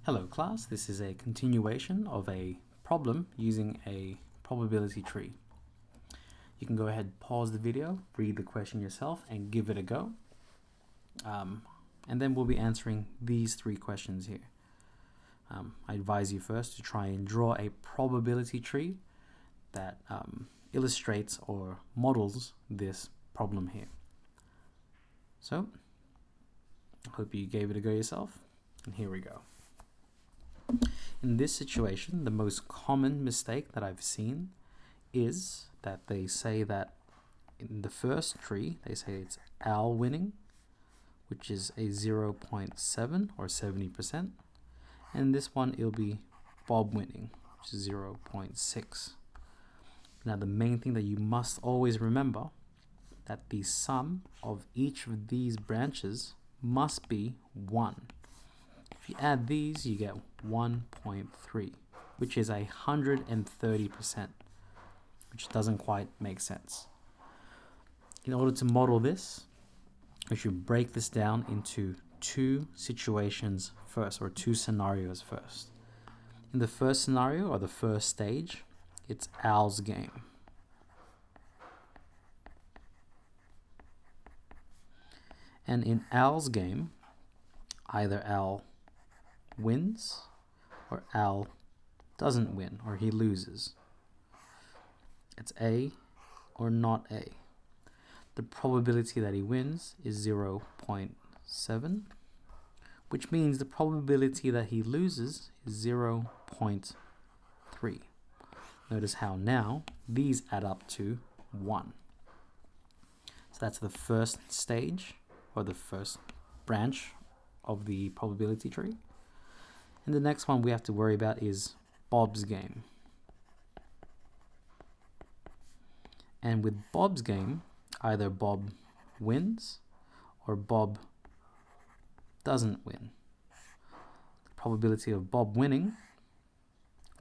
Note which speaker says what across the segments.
Speaker 1: Hello class, this is a continuation of a problem using a probability tree. You can go ahead, pause the video, read the question yourself and give it a go. And then we'll be answering these three questions here. I advise you first to try and draw a probability tree that illustrates or models this problem here. So, I hope you gave it a go yourself, and here we go. In this situation, the most common mistake that I've seen is that they say that in the first tree, they say it's Al winning, which is a 0.7 or 70%. And this one, it'll be Bob winning, which is 0.6. Now, the main thing that you must always remember that the sum of each of these branches must be 1. If you add these, you get 1.3, which is 130%, which doesn't quite make sense. In order to model this, we should break this down into two situations first, or two scenarios first. In the first scenario, or the first stage, it's Al's game. And in Al's game, either Al wins or Al doesn't win, or he loses. It's A or not A. The probability that he wins is 0.7, which means the probability that he loses is 0.3. Notice how now these add up to 1. So that's the first stage, or the first branch of the probability tree. And the next one we have to worry about is Bob's game. And with Bob's game, either Bob wins or Bob doesn't win. The probability of Bob winning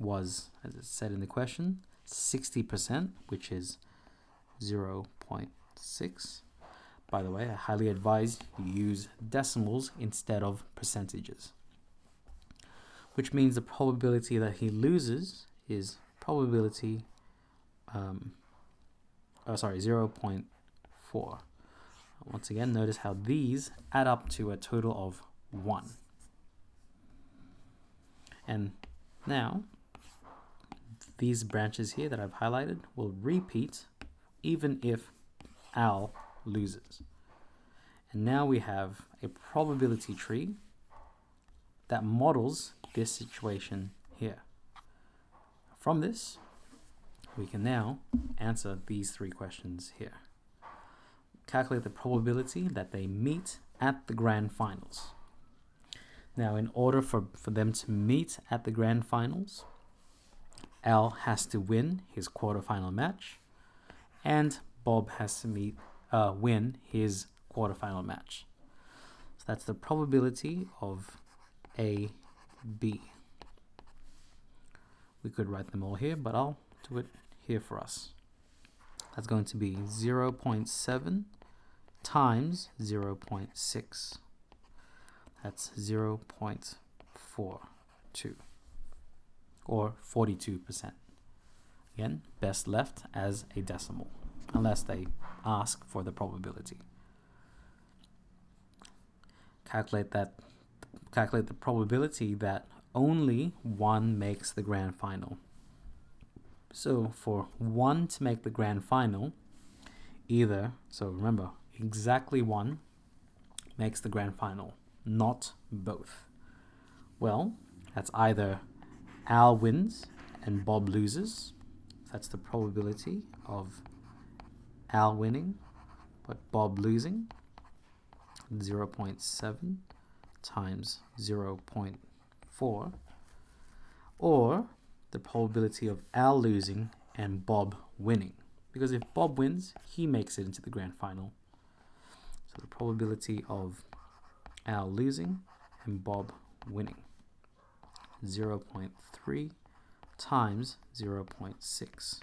Speaker 1: was, as it said in the question, 60%, which is 0.6. By the way, I highly advise you use decimals instead of percentages. Which means the probability that he loses is probability, 0.4. Once again, notice how these add up to a total of 1. And now, these branches here that I've highlighted will repeat even if Al loses. And now we have a probability tree that models this situation here. From this, we can now answer these three questions here. Calculate the probability that they meet at the grand finals. Now, in order for them to meet at the grand finals, Al has to win his quarterfinal match, and Bob has to win his quarterfinal match. So that's the probability of A, B. We could write them all here, but I'll do it here for us. That's going to be 0.7 times 0.6. That's 0.42, or 42%. Again, best left as a decimal, unless they ask for the probability. Calculate the probability that only one makes the grand final. So for one to make the grand final, so remember, exactly one makes the grand final, not both. Well, that's either Al wins and Bob loses. That's the probability of Al winning but Bob losing. 0.7 times 0.4, or the probability of Al losing and Bob winning, because if Bob wins, he makes it into the grand final. So the probability of Al losing and Bob winning, 0.3 times 0.6.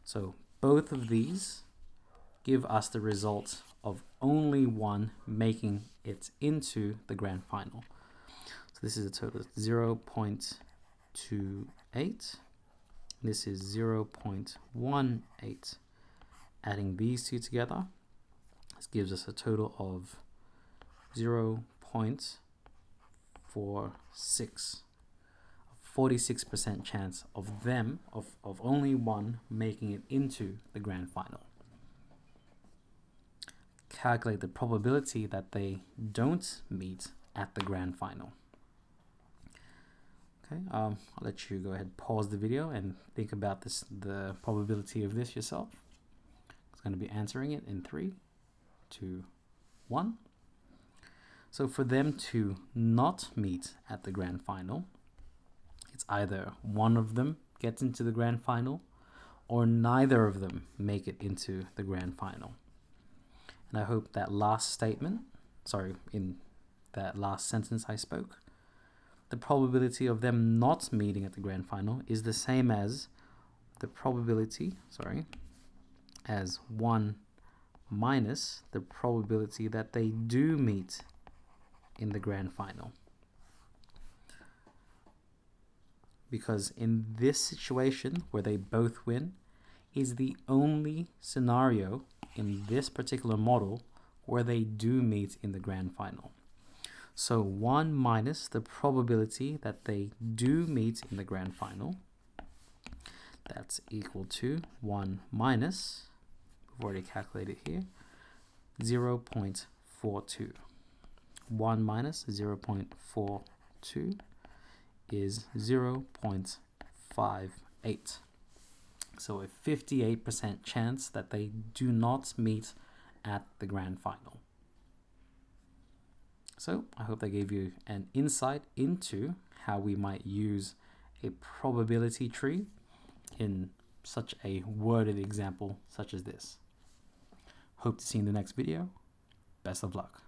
Speaker 1: So both of these give us the result of only one making it into the grand final. So this is a total of 0.28. This is 0.18. Adding these two together, this gives us a total of 0.46. 46% chance of them, of only one making it into the grand final. Calculate the probability that they don't meet at the grand final. Okay, I'll let you go ahead, pause the video and think about this, the probability of this yourself. It's going to be answering it in 3, 2, 1. So for them to not meet at the grand final, it's either one of them gets into the grand final or neither of them make it into the grand final. And I hope that last statement, in that last sentence I spoke, the probability of them not meeting at the grand final is the same as the probability, as 1 minus the probability that they do meet in the grand final. Because in this situation where they both win is the only scenario in this particular model where they do meet in the grand final. So 1 minus the probability that they do meet in the grand final, that's equal to 1 minus, we've already calculated here, 0.42. 1 minus 0.42 is 0.58. So a 58% chance that they do not meet at the grand final. So I hope that gave you an insight into how we might use a probability tree in such a worded example such as this. Hope to see you in the next video. Best of luck.